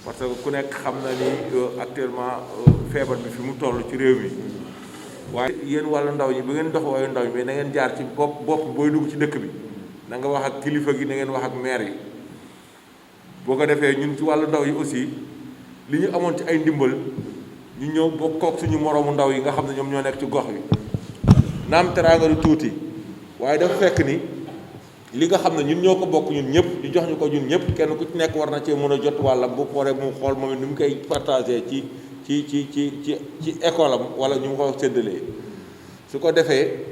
parce que ku nekk xam na ni actuellement feebar bi fi mu toll ci réew mi waaye yéen wàllu ndaw ñi bu ngeen dox waayu ndaw ñi mais na ngeen jaar ci bopp booy dugg ci dëkk bi na nga wax ak kilifa gi na ngeen wax ak maire yi boo ko defee ñun ci wàllu ndaw yi aussi li ñu amoon ci ay ndimbal ñu ñëw bokkook suñu moroomu ndaw yi nga xam ne ñoom ñoo nekk ci gox bi naam teraanga du tuuti waaye dafa fekk ni li nga xam ne ñun ñoo ko bokk ñun ñëpp di jox ñu ko ñun ñëpp kenn ku ci nekk war na cee mën a jot wàllam bu xoolee mu xool moom it ni mu koy partagé ci école am wala ñu mu ko séddalee su ko defee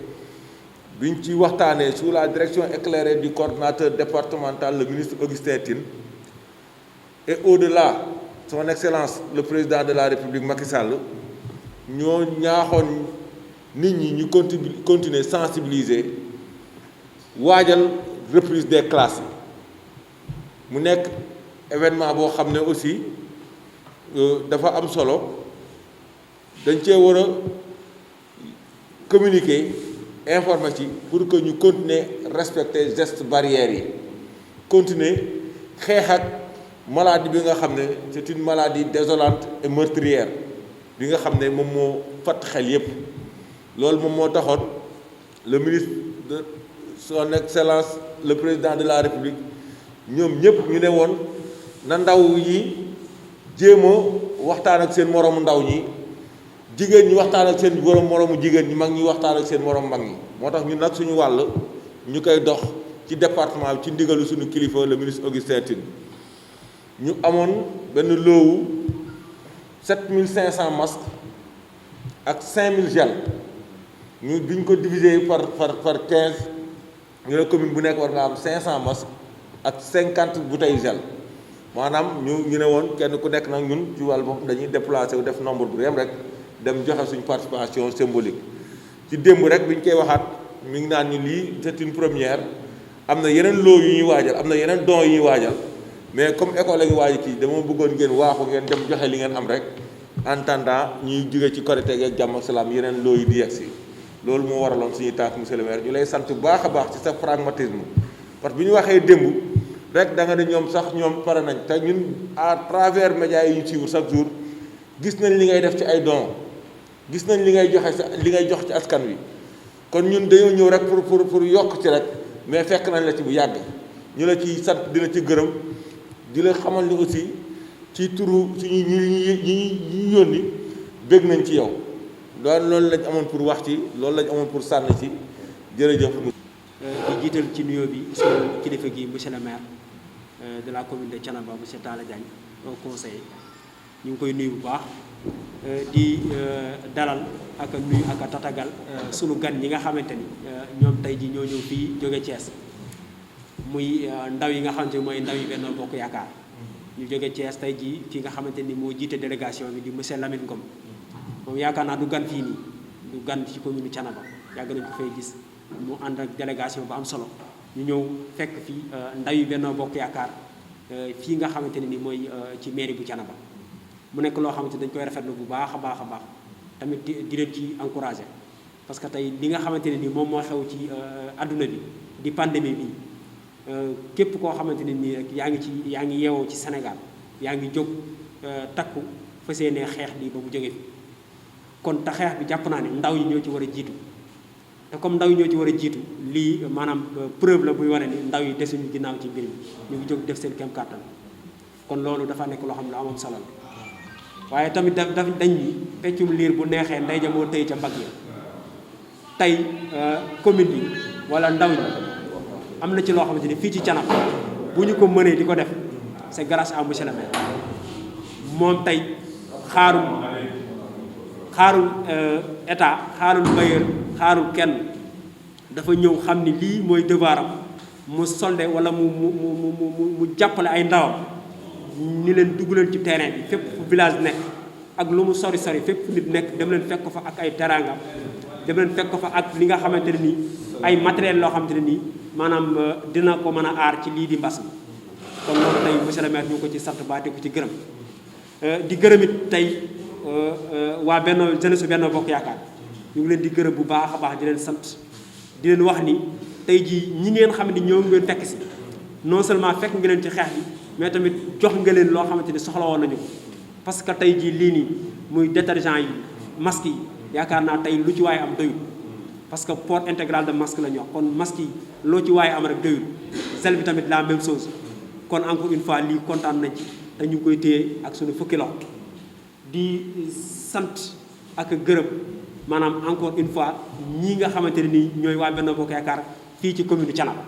biñ ci waxtaanee sous la direction éclairée du coordonnateur départemental le ministre Augustin Tine et au-delà son excellence le président de la république Macky Sall ñoo ñaaxoon nit ñi ñu continuer sensibiliser waajal reprise des classes yi mu nekk événement boo xam ne aussi dafa am solo dañ cee war a communiquer informer ci pour que ñu continuer respecter gestes barrières yi continuer xeex ak maladie bi nga xam ne c'est une maladie désolante et meurtrière bi nga xam ne moom moo fatt xel yépp loolu moom moo taxoon le ministre de son excellence le président de la république ñoom ñëpp ñu ne woon na ndaw yi jéem a waxtaan ak seen moroomu ndaw ñi jigéen ñi waxtaan ak seen moroomu jigéen ñi mag ñi waxtaan ak seen moroomu mag ñi moo tax ñun nag suñu wàll ñu koy dox ci département bi ci ndigalu suñu kilifa le ministre Augustin Tine ñu amoon benn loowu 7500 masques ak 5000 gel ñu biñ ko diviser par 15 ñu ne commune bu nekk war nga am 500 masques ak 50 bouteilles gel maanaam ñu ne woon kenn ku nekk nag ñun ci wàll bopp dañuy déplacé wu def nombre bu yem rek dem joxe suñu participation symbolique ci démb rek bi ñu koy waxaat mi ngi naan ñu lii c'est une première am na yeneen loo yu ñuy waajal am na yeneen dons yu ñuy waajal mais comme école la ngi waaj kii dama bëggoon ngeen waaxu ngeen dem joxe li ngeen am rek en attendant ñuy jóge ci Korité ak jàmm ak salaam yeneen loo yi di yegg si loolu moo waraloon suñuy tànk monsieur le maire ñu lay sant bu baax a baax ci sa pragmatisme parce que bi ñu waxee démb rek da nga ne ñoom sax ñoom pare nañ te ñun à travers médias yi ñu suivre chaque jour gis nañ li ngay def ci ay dons gis nañ li ngay joxe li ngay jox ci askan wi kon ñun dañoo ñëw rek pour yokk ci rek mais fekk nañ la ci bu yàgg ñu la ciy sant di la ci gërëm di la xamal ni aussi ci turu suñu ñi yónni bég nañ ci yow loolu lañ amoon pour wax ci loolu lañ amoon pour sànni ci jërëjëf. di jiital ci nuyoo bi suñu kilifa gi monsieur le maire de la commune de Thiénaba monsieur Talla Diagne au conseil ñu ngi koy nuyu bu baax di dalal ak a nuyu ak a tatagal sunu gan ñi nga xamante ni ñoom tey ji ñoo ñëw fii jóge Thiès muy ndaw yi nga xamante ni mooy ndaw yi Benno Bokk Yaakaar ñu jóge Thiès tey ji ki nga xamante ni moo jiite délégation bi di monsieur Lamine Ngom moom yaakaar naa du gan fii nii du gan ci commune Thiénaba yàgg nañu ko fay gis mu ànd ak délégation bu am solo ñu ñëw fekk fii ndaw yi Benno Bokk Yaakaar fii nga xamante ne ni mooy ci mairie bu Thiénaba mu nekk loo xamante dañ koy rafetlu bu baax a baax a baax tamit di leen ci encouragé parce que tey li nga xamante ne ni moom moo xew ci adduna bi di pandémie bi képp koo xamante ne nii rek yaa ngi yeewoo ci Sénégal yaa ngi jóg takku fas yéenee xeex bi ba mu jóge fi kon te xeex bi jàpp naa ne ndaw yi ñoo ci war a jiitu te comme ndaw yi ñoo ci war a jiitu lii maanaam preuve la buy wane ni ndaw yi desuñu ginnaaw ci mbir mi ñu ngi jóg def seen kem kàttan kon loolu dafa nekk loo xam ne lu amam solo la waaye tamit dañ ni peccum liir bu neexee ndey ja moo tëy ca mbagg ya tey commune bi wala ndaw ñi am na ci loo xamante ni fii ci Thiénaba bu ñu ko mënee di ko def c'est grâce à monsieur le maire moom tey xaarul état xaarul bailleur xaarul kenn dafa ñëw xam ni lii mooy devoiram mu solde wala mu jàppale ay ndawam ni leen dugg leen ci terrain bi fépp fu village nekk ak lu mu sori fépp fu nit nekk dem leen fekk ko fa ak ay teraangam dem leen fekk ko fa ak li nga xamante ne nii ay matériel loo xamante ne nii maanaam dina ko mën a aar ci lii di mbas mi kon loolu tey monsieur le maire ñu ngi ko ci sant baate ko ci gërëm di gërëm it tey waa jeunesse su Benno Bokk Yaakaar ñu ngi leen di gërëm bu baax a baax di leen sant di leen wax ni tey jii ñi ngeen xam ne ñoo ngeen fekk si non seulement fekk nga leen ci xeex bi mais tamit jox nga leen loo xamante ni soxla woon nañu ko parce que tey jii lii nii muy détergent yi masque yi yaakaar naa tey lu ci waaye am doyul parce que port intégral de masque la ñu wax kon masque yi loo ci waaye am rek doyul sel bi tamit la même chose kon encore une fois lii kontaan nañ ci te ñu ngi koy téye ak suñu fukki loxo di sant ak gërëm maanaam encore une fois ñii nga xamante ne nii ñooy waa Benno Bokk Yaakaar fii ci commune Thiénaba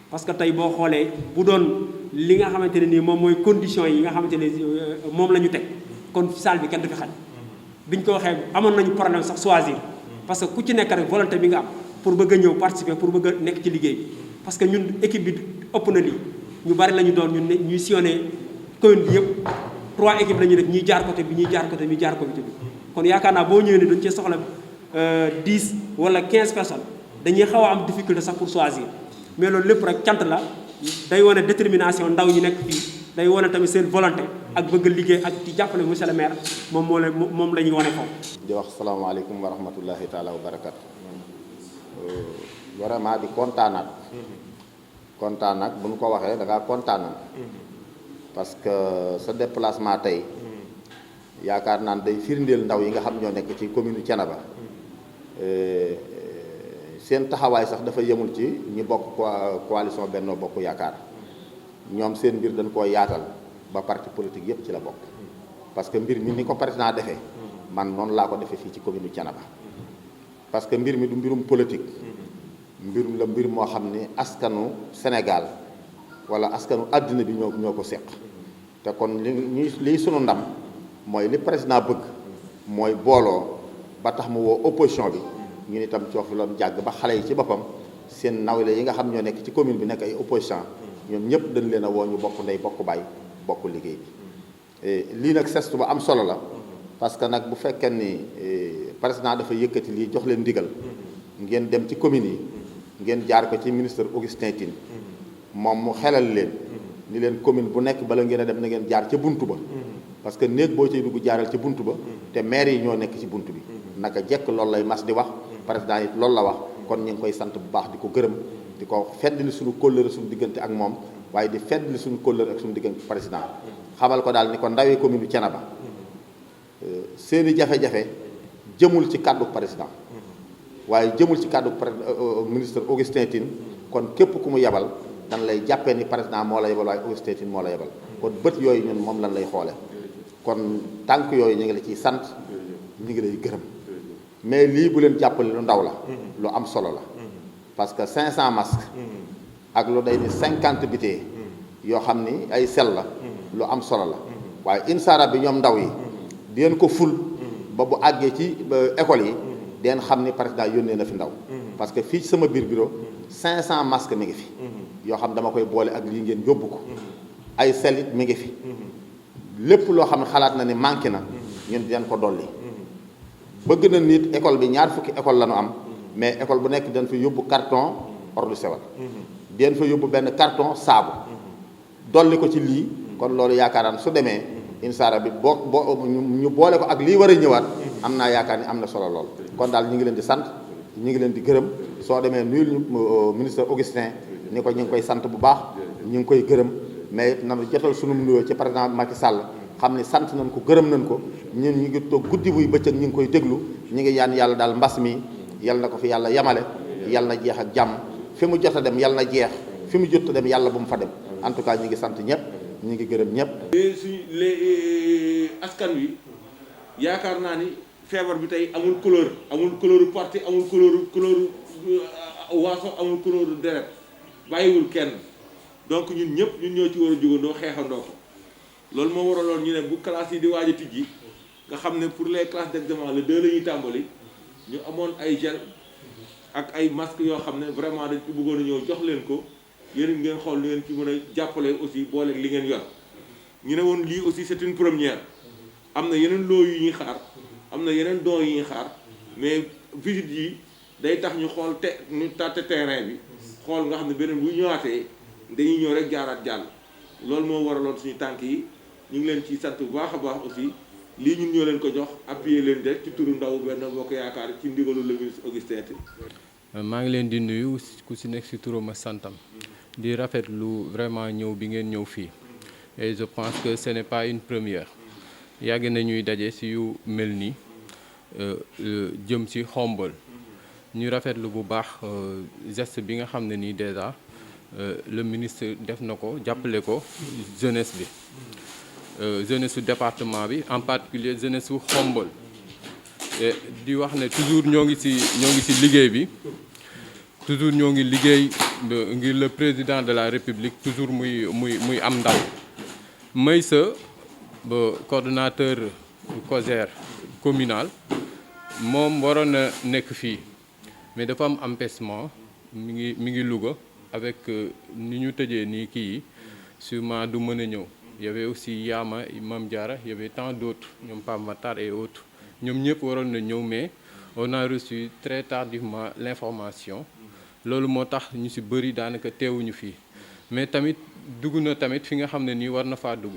parce que tey boo xoolee bu doon li nga xamante ne nii moom mooy conditions yi nga xamante ne moom la ñu teg kon salle bi kenn du fi xaj biñ ko waxee amoon nañu problème sax choisir parce que ku ci nekk rek volonté bi nga am pour bëgg a ñëw participer pour bëgg a nekk ci liggéey bi parce que ñun équipe bi ëpp na lii ñu bari la ñu doon ñuy sillonné commune bi yëpp 3 équipes la ñuy def ñuy jaar côté bi ñuy jaar côté bi jaar côté bi kon yaakaar naa boo ñëwee ne dañ cee soxla 10 wala 15 personnes dañuy xaw a am difficulté sax pour choisir mais loolu lépp rek cant la day wane détermination ndaw ñi nekk fii day wane tamit seen volonté ak bëgg liggéey ak di jàppale monsieur le maire moom la ñuy wane foofu. di wax salaamaaleykum wa rahmatullahi taala wa barakatu vraiment di kontaanaat nag bu ñu ko waxee da ngaa kontaanal parce que sa déplacement tey yaakaar naan day firndeel ndaw yi nga xam ñoo nekk ci commune Thiénaba seen taxawaay sax dafa yemul ci ñi bokk coalition Benno Bokk Yaakaar ñoom seen mbir dañ koo yaatal ba parti politique yépp ci la bokk parce que mbir mi ni ko président defee man noonu laa ko defee fii ci commune Thiénaba parce que mbir mi du mbirum politique mbir moo xam ni askanu Sénégal wala askanu àddina bi ñoo ko seq te kon lii sunu ndam mooy li président bëgg mooy booloo ba tax mu woo opposition bi ñun itam coofu loon jàgg ba xale yi ci boppam seen nawle yi nga xam ñoo nekk ci commune bi nekk ay opposition ñoom ñëpp dañ leen a woo ñu bokk ndey bokk baay bokk liggéey bi lii nag geste bu am solo la parce que nag bu fekkee ni président dafa yëkkati lii jox leen ndigal ngeen dem ci communes yi ngeen jaar ko ci ministre Augustin Tine moom mu xelal leen ni leen commune bu nekk bala ngeen a dem na ngeen jaar ca buntu ba parce que néeg boo ciy dugg jaaral ci buntu ba te maire yi ñoo nekk ci buntu bi naka jekk loolu lay mas di wax président it loolu la wax kon ñu ngi koy sant bu baax di ko gërëm di ko feddali suñu kóllëre suñu diggante ak moom waaye di feddali suñu kóllëre ak suñu diggante président xamal ko daal ni ko ndawee commune bu Thiénaba seeni jafe-jafe jëmul ci kàddu président waaye jëmul ci kàddu ministre Augustin Tine kon képp ku mu yebal dan lay jàppee ni président moo la yebal waaye Augustin Tine moo la yebal kon bët yooyu ñun moom lan lay xoole kon tànk yooyu ñu ngi la ciy sant ñu ngi lay gërëm mais lii bu leen jàppale lu ndaw la lu am solo la parce que 500 masques ak lu day ni 50 bitee yoo xam ni ay sel la lu am solo la waaye insaara bi ñoom ndaw yi deen ko ful ba bu àggee ci école yi deen xam ni président yónnee na fi ndaw parce que fii ci sama biir bureau 500 masques mi ngi fi yoo xam dama koy boole ak lii ngeen yóbbu ko ay sel it mi ngi fi lépp loo xam ne xalaat na ni manqué na ñun dinañ ko dolli bëgg na nit école bi ñaar fukki école la ñu am mais école bu nekk dañ fa yóbbu carton eau de Javel dañ fa yóbbu benn carton saabu dolli ko ci lii kon loolu yaakaar naa su demee insaara bi ñu boole ko ak lii war a ñëwaat am naa yaakaar ni am na solo lool kon daal ñu ngi leen di sant ñu ngi leen di gërëm soo demee nuyul ñu ministre Augustin ni ko ñu ngi koy sant bu baax ñu ngi koy gërëm mais na jotal sunu nuyoo ci président Macky Sall xam ni sant nañ ko gërëm nañ ko ñun ñu ngi toog guddi buy bëccëg ñu ngi koy déglu ñu ngi yaan yàlla daal mbas mi yal na ko fi yàlla yamale yal na jeex ak jàmm fi mu jot a dem yal na jeex fi mu jot a dem yàlla bu mu fa dem en tout cas ñu ngi sant ñëpp ñu ngi gërëm ñëpp. les askan wi yaakaar naa ni feebar bi tey amul couleur parti amul couleur waaso amul couleur deret bàyyiwul kenn donc ñun ñëpp ñun ñoo ci war a jugandoo xeexandoo ko loolu moo waraloon ñu ne bu classe yi di waaj a tijji nga xam ne pour les classes d'examen le 2 la ñuy tàmbali ñu amoon ay gel ak ay masques yoo xam ne vraiment dañ ko bëggoon a ñëw jox leen ko yéen ngeen xool li ngeen ci mën a jàppale aussi booleeg li ngeen yor ñu ne woon lii aussi c'est une première am na yeneen loo yu ñuy xaar am na yeneen dons yu ñuy xaar mais visite yi day tax ñu xool ñu tâter terrain bi xool nga xam ne beneen bu ñëwaatee dañuy ñëw rek jaaraat jàll loolu moo waraloon suñu tànk yi ñu ngi leen ci sant bu baax a baax aussi lii ñun ñoo leen ko jox appuyer leen de ci turu ndaw Benno Bokk Yaakaar ci ndigalu le ministre Augustin Tine. maa ngi leen di nuyu ku si nekk si turam ak santam di rafetlu vraiment ñëw bi ngeen ñëw fii et je pense que ce n'est pas une première yàgg na ñuy daje ci yu mel nii jëm ci Khombole ñu rafetlu bu baax geste bi nga xam ne nii déjà le ministre def na ko jàppale ko jeunesse bi jeunesse su département bi en particulier jeunesse su Khombole di wax ne toujours ñoo ngi ci liggéey bi toujours ñoo ngi liggéey ngir le président de la République toujours muy am ndam may sa ba coordonnateur COJER communal moom waroon na nekk fii mais dafa am empêchement mi ngi Louga avec ni ñu tëjee nii kii yi sûrement du mën a ñëw y avait aussi Yaama Mame Diarra y avait tant d'autres ñoom Pape Matar et autres ñoom ñëpp waroon na ñëw mais on a reçu très tardivement l'information loolu moo tax ñu ci bëri daanaka teewuñu fii mais tamit dugg na tamit fi nga xam ne nii war na faa dugg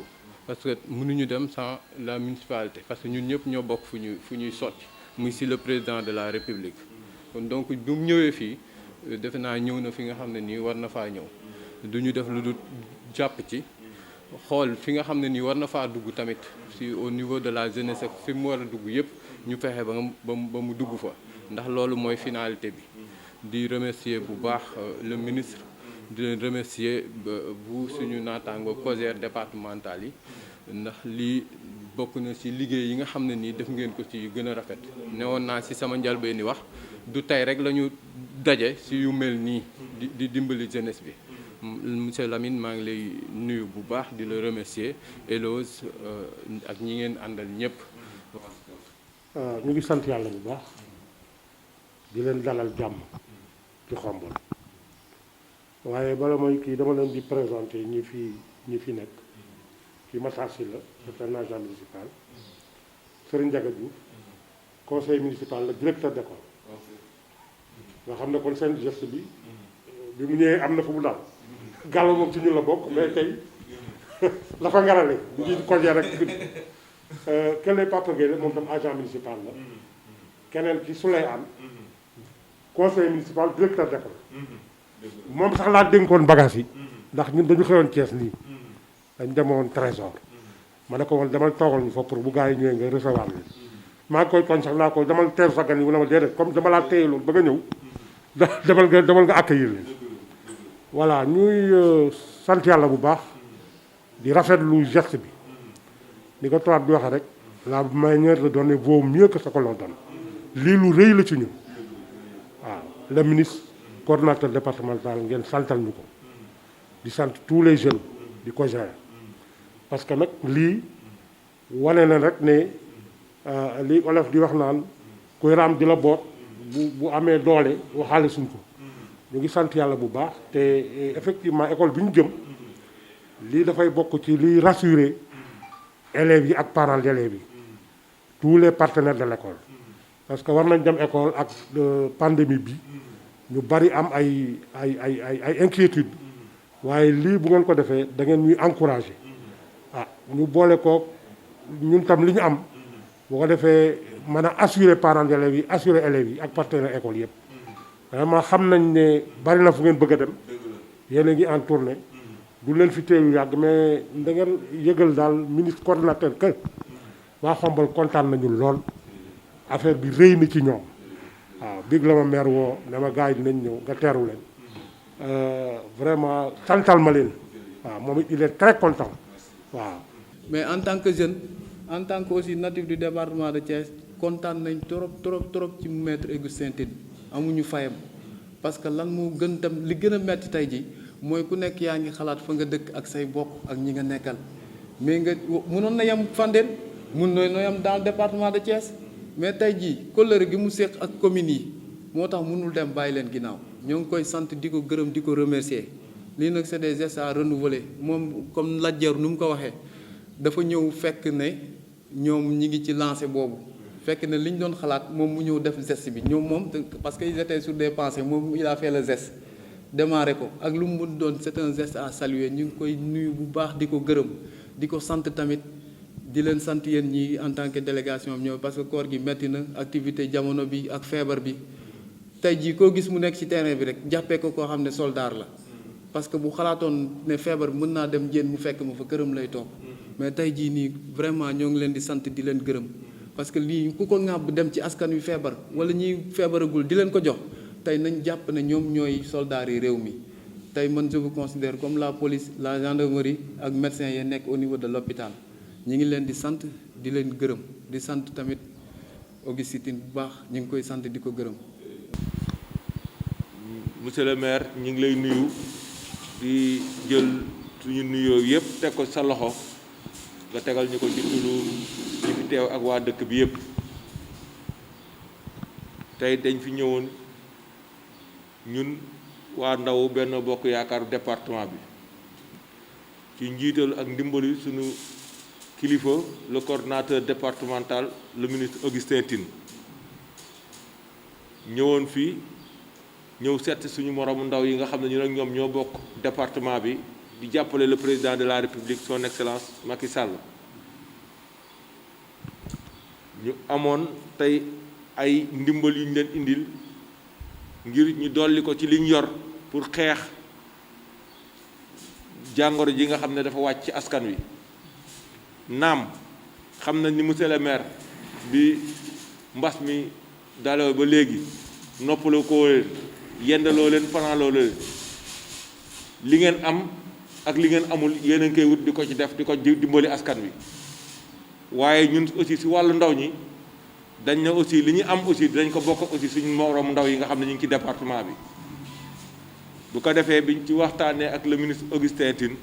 parce que mënuñu dem sans la municipalité parce que ñun ñëpp ñoo bokk fu ñuy sotti muy ci le président de la République kon donc bu mu ñëwee fii defe naa ñëw na fi nga xam ne nii war na faa ñëw du ñu def lu dul jàpp ci xool fi nga xam ne nii war na faa dugg tamit ci au niveau de la jeunesse ak fi mu war a dugg yëpp ñu fexe ba mu dugg fa ndax loolu mooy finalité bi di remercier bu baax le ministre di leen remercier bu suñu naataango COJER départemental yi ndax lii bokk na ci liggéey yi nga xam ne nii def ngeen ko ci gën a rafet newoon naa ci sama njëlbéen ni wax du tey rek la ñu daje ci yu mel nii di dimbali jeunesse bi monsieur Lamine maa ngi lay nuyu bu baax di la remercier Eloge ak ñi ngeen àndal ñëpp. ñu ngi sant yàlla bu baax di leen dalal jàmm ci Khombole waaye bala mooy kii dama leen di présenter ñi fi nekk kii Matar Sylla c'est un agent municipal Serigne Ndiaga Diouf conseil municipal la directeur d'école nga xam ne kon seen geste bi mu ñëwee am na fu mu daal gàllo moom ci ñu la bokk mais tey la fa ngarale bu ngi COJER rek kële Papa Gueye moom tam agent municipal la keneen ki Souley Anne conseil municipal directeur d'école moom sax laa dénkoon bagage yi ndax ñun dañu xëyoon Thiès nii dañ demoon trésor ma ne ko woon demal toogal ñu fa pour bu gars yi ñëwee nga recevoir leen maa ngi koy koñ sax naa ko demal teeru sa gan yi mu ne ma déedéet comme dama laa téye loolu ba nga ñëw demal nga accueillir leen voilà ñuy sant yàlla bu baax di rafetlu geste bi ni ko tubaab di waxee rek la manière de donner vaut mieux que ce que l'on donne lii lu rëy la ci ñun waaw le ministre coordonnateur départemental ngeen santal ñu ko di sant tous les jeunes di COJER parce que nag lii wane na rek ne li olof di wax naan kuy raam di la boot bu amee doole waxaale suñ ko ñu ngi sant yàlla bu baax te effectivement école bi ñu jëm lii dafay bokk ci liy rassurer élèves yi ak parents d'élèves yi tous les partenaires de l'école parce que war nañ dem école ak pandémie bi ñu bari am ay inquiétude waaye lii bu ngeen ko defee da ngeen ñuy encourager ñu boole kook ñun tam li ñu am bu ko defee mën a assurer parents d'élèves yi assurer élèves yi ak partenaires école yëpp vraiment xam nañ ne bari na fu ngeen bëgg a dem yéen a ngi en tournée du leen fi teelu yàgg mais da ngeen yëgal daal ministre coordonnateur que waa Khombole kontaan nañu lool affaire bi rëy na ci ñoom waaw big la ma maire woo ne ma gars yi dinañ ñëw nga teeru leen vraiment santal ma leen waaw moom it il est très content waaw. mais en tant que jeune en tant que aussi natif du département de Thiès kontaan nañ trop ci maître Augustin Tine amuñu fayam parce que lan moo gën tam li gën a metti tey ji mooy ku nekk yaa ngi xalaat fa nga dëkk ak say bokk ak ñi nga nekkal mais nga mënoon na yem Fandène mun na yem dans le département de Thiès mais tey jii kóllëre gi mu séq ak communes yi moo tax mënul dem bàyyi leen ginnaaw ñoo ngi koy sant di ko gërëm di ko remercier lii nag c'est des gestes à renouveler moom comme Ladjer nu mu ko waxee dafa ñëw fekk ne ñoom ñi ngi ci lancé boobu fekk ne li ñu doon xalaat moom mu ñëw def geste bi ñoom moom parce que ils étaient sur des pensées moom il a fait le geste démarré ko ak lu mu doon c'est un geste à saluer ñu ngi koy nuyu bu baax di ko gërëm di ko sant tamit di leen sant yéen ñi en tant que délégation am ñëw parce que koor gi metti na activité jamono bi ak feebar bi tey jii koo gis mu nekk ci terrain bi rek jàppee ko koo xam ne soldat la parce que bu xalaatoon ne feebar bi mën naa dem jéen mu fekk ma fa këram lay toog mais tey jii nii vraiment ñoo ngi leen di sant di leen gërëm parce que lii ku ko ŋàbb dem ci askan wi feebar wala ñuy feebaragul di leen ko jox tey nañ jàpp ne ñoom ñooy soldats yi réew mi tey man je vous considère comme la police la gendarmerie ak médecins yi nekk au niveau de l'hôpital ñi ngi leen di sant di leen gërëm di sant tamit Augustine bu baax ñu ngi koy sant di ko gërëm. monsieur le maire ñu ngi lay nuyu di jël suñu nuyoo yëpp teg ko sa loxo nga tegal ñu ko ci turu ñi fi teew ak waa dëkk bi yëpp tey dañ fi ñëwoon ñun waa ndaw Benno Bokk Yaakaar département bi ci njiital ak ndimbali suñu kilifa le coordonnateur départemental le ministre Augustin Tine ñëwoon fii ñëw seet suñu moromu ndaw yi nga xam ne ñu ak ñoom ñoo bokk département bi di jàppale le président de la république son excellence Macky Sall ñu amoon tey ay ndimbal yu ñu leen indil ngir ñu dolli ko ci liñ yor pour xeex jàngoro ji nga xam ne dafa wàcc ci askan wi naam xam na ni monsieur le maire bi mbas mi daloo ba léegi noppaloo ko leen yendaloo leen fanaanloo leen li ngeen am ak li ngeen amul yéen a ngi koy wut di ko ci def di ko dimbali askan wi waaye ñun aussi si wàllu ndaw ñi dañ ne aussi li ñu am aussi dinañ ko bokk aussi suñu moroom ndaw yi nga xam ne ñu ngi ci département bi bu ko defee biñ ci waxtaanee ak le ministre Augustin Tine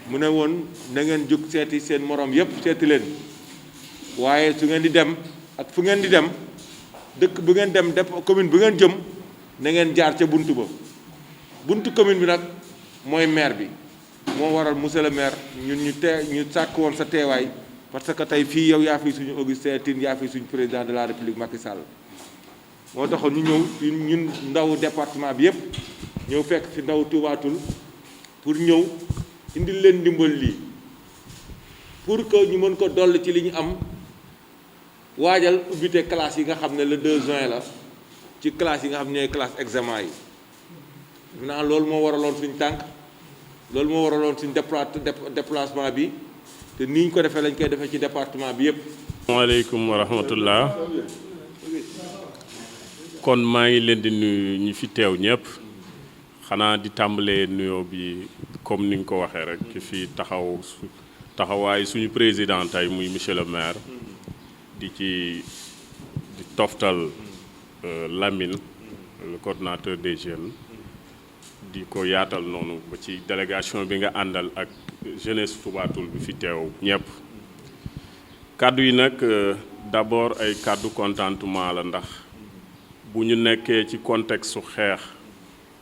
mu ne woon na ngeen jóg seeti seen moroom yépp seeti leen waaye su ngeen di dem ak fu ngeen di dem dëkk bu ngeen dem commune bu ngeen jëm na ngeen jaar ca buntu ba buntu commune bi nag mooy maire bi moo waral monsieur le maire ñun ñu sàkk woon sa teewaay parce que tey fii yow yaa fi suñu Augustin Tine yaa fi suñu président de la république Macky Sall moo taxoon ñu ñëw ñun ndaw département bi yépp ñëw fekk fi ndaw Touba Toul pour ñëw indil leen ndimbal lii pour que ñu mën ko dolli ci li ñu am waajal ubbite classe yi nga xam ne le 2 juin la ci classe yi nga xam ne ñooy classe examen yi maintenant loolu moo waraloon suñu tànk loolu moo waraloon suñu déplacement bi te ni ñu ko defee lañ koy defee ci département bi yépp. asalaamaaleykum wa rahmatullah kon maa ngi leen di nuyu ñi fi teew ñëpp xanaa di tàmbalee nuyoo bi comme ni nga ko waxee rek ki fi taxawaay suñu président tey muy monsieur le maire di toftal Lamine le coordonnateur des jeunes di ko yaatal noonu ba ci délégation bi nga àndal ak jeunesse Touba Toul bi fi teew ñëpp kàddu yi nag d'abord ay kàddu contentement la ndax bu ñu nekkee ci contexte su xeex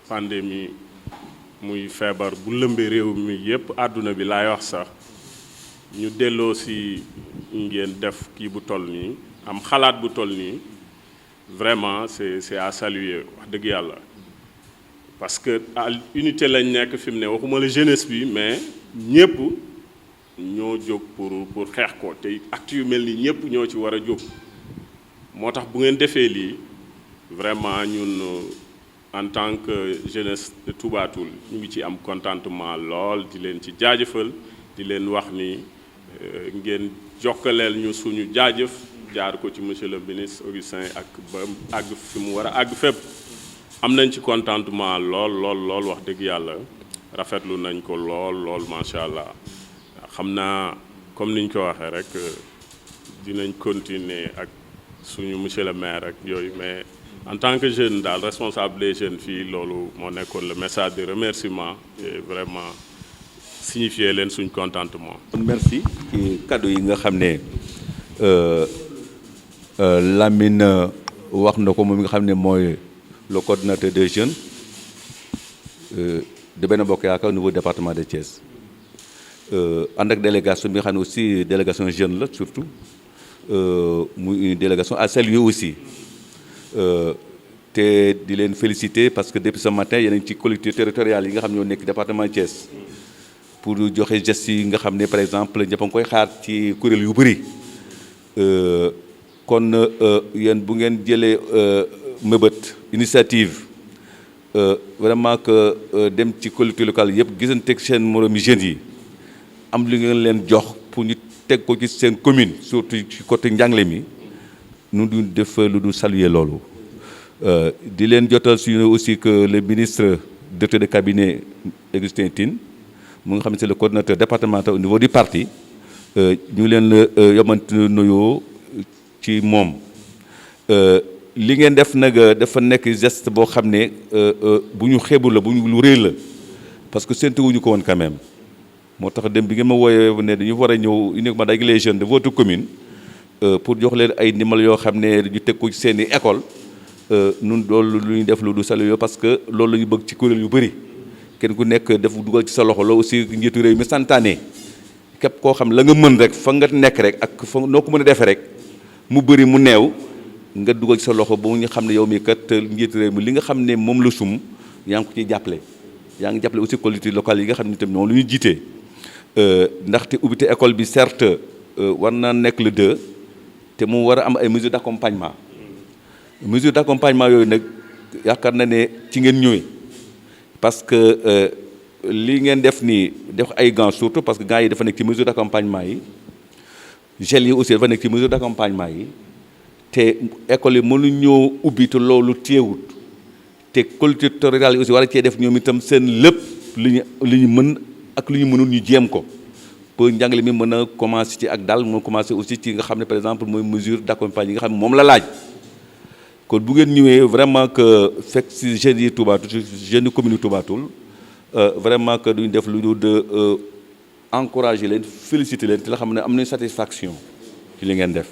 pandémie muy feebar bu lëmbee réew mi yépp àdduna bi laay wax sax ñu delloo si ngeen def kii bu toll nii am xalaat bu toll nii vraiment c'est à saluer wax dëgg yàlla parce que à unité lañ nekk fi mu ne waxuma la jeunesse bi mais ñëpp ñoo jóg pour xeex ko te actes yu mel nii ñëpp ñoo ci war a jóg moo tax bu ngeen defee lii vraiment ñun en tant que jeunesse de Touba Toul ñu ngi ci am contentement lool di leen ci jaajëfal di leen wax ni ngeen jokkaleel ñu suñu jaajëf jaar ko ci monsieur le ministre Augustin ak ba àgg fi mu war a àgg fépp am nañ ci contentement lool wax dëgg yàlla rafetlu nañ ko lool macha allah xam naa comme niñ ko waxee rek dinañ continuer ak suñu monsieur le maire ak yooyu mais en tant que jeune daal responsable des jeunes fii loolu moo nekkoon le message de remerciement et vraiment signifier leen suñ contentement. merci ci kaddu yi nga xam ne Lamine wax na ko moom nga xam ne mooy le coordinateur des jeunes de Benno Bokk Yaakaar au niveau département de Thiès ànd ak délégation bi nga xam ne aussi délégation jeune la surtout muy une délégation à saluer aussi te di leen féliciter parce que depuis ce matin yéen a ngi ci collectivités territoriales yi nga xam ne ñoo nekk département Thiès pour joxe gestes yi nga xam ne par exemple ñëpp a ngi koy xaar ci kuréel yu bëri kon yéen bu ngeen jëlee mëbët initiative vraiment que dem ci collectivités locales yëpp gisanteeg seen moromi jeunes yi am li ngeen leen jox pour ñu teg ko ci seen commune surtout ci côté njàngale mi nu du def lu du saluer loolu. di leen jotal suñu aussi que le ministre directeur de cabinet Augustin Tine mu nga xam ne c'est le coordinateur départemental au niveau du parti ñu leen la yomante nuyoo ci moom. li ngeen def nag dafa nekk geste boo xam ne bu ñu xeebu la bu ñu lu rëy la parce que séntu wuñu ko woon quand même moo tax dem bi ngeen ma wooyee ne dañu war a ñëw uniquement avec les jeunes de votre commune pour jox leen ay ndimbal yoo xam ne ñu teg ko ci seen i école nun loolu lu ñu def lu du saluer parce que loolu la ñu bëgg ci kuréel yu bëri kenn ku nekk def dugal ci sa loxo loolu aussi njiitu réew mi santaane képp koo xam la nga mën rek fa nga nekk rek ak fa noo ko mën a defee rek mu bëri mu neew nga dugal ci sa loxo ba ñu xam ne yow mi kat njiitu réew mi li nga xam ne moom la sum yaa ngi ko ciy jàppale yaa ngi jàppale aussi collectivités locales yi nga xam ne tamit noonu lu ñu jiitee ndaxte ubbite école bi certes war na nekk le 2 te mu war a am ay mesures d'accompagnement mesures d'accompagnement yooyu nag yaakaar na ne ci ngeen ñëwee parce que li ngeen def nii def ay gants surtout parce que gants yi dafa nekk ci mesures d'accompagnement yi gel yi aussi dafa nekk ci mesures d'accompagnement yi te école yi mënuñoo ubbi te loolu téewut te collectivités territoriales yi aussi war a cee def ñoom itam seen lépp li ñu mën ak lu ñu mënul ñu jéem ko pour njàngale mi mën a commencer ci ak daal moo commencer aussi ci nga xam ne par exemple mooy mesure d'accompagnement yi nga xam ne moom la laaj kon bu ngeen ñëwee vraiment que fekk si jeunes yi Touba Toul jeunes commune yi Touba Toul vraiment que duñ def lu dul de encourager leen féliciter leen te la xam ne am nañ satisfaction ci li ngeen def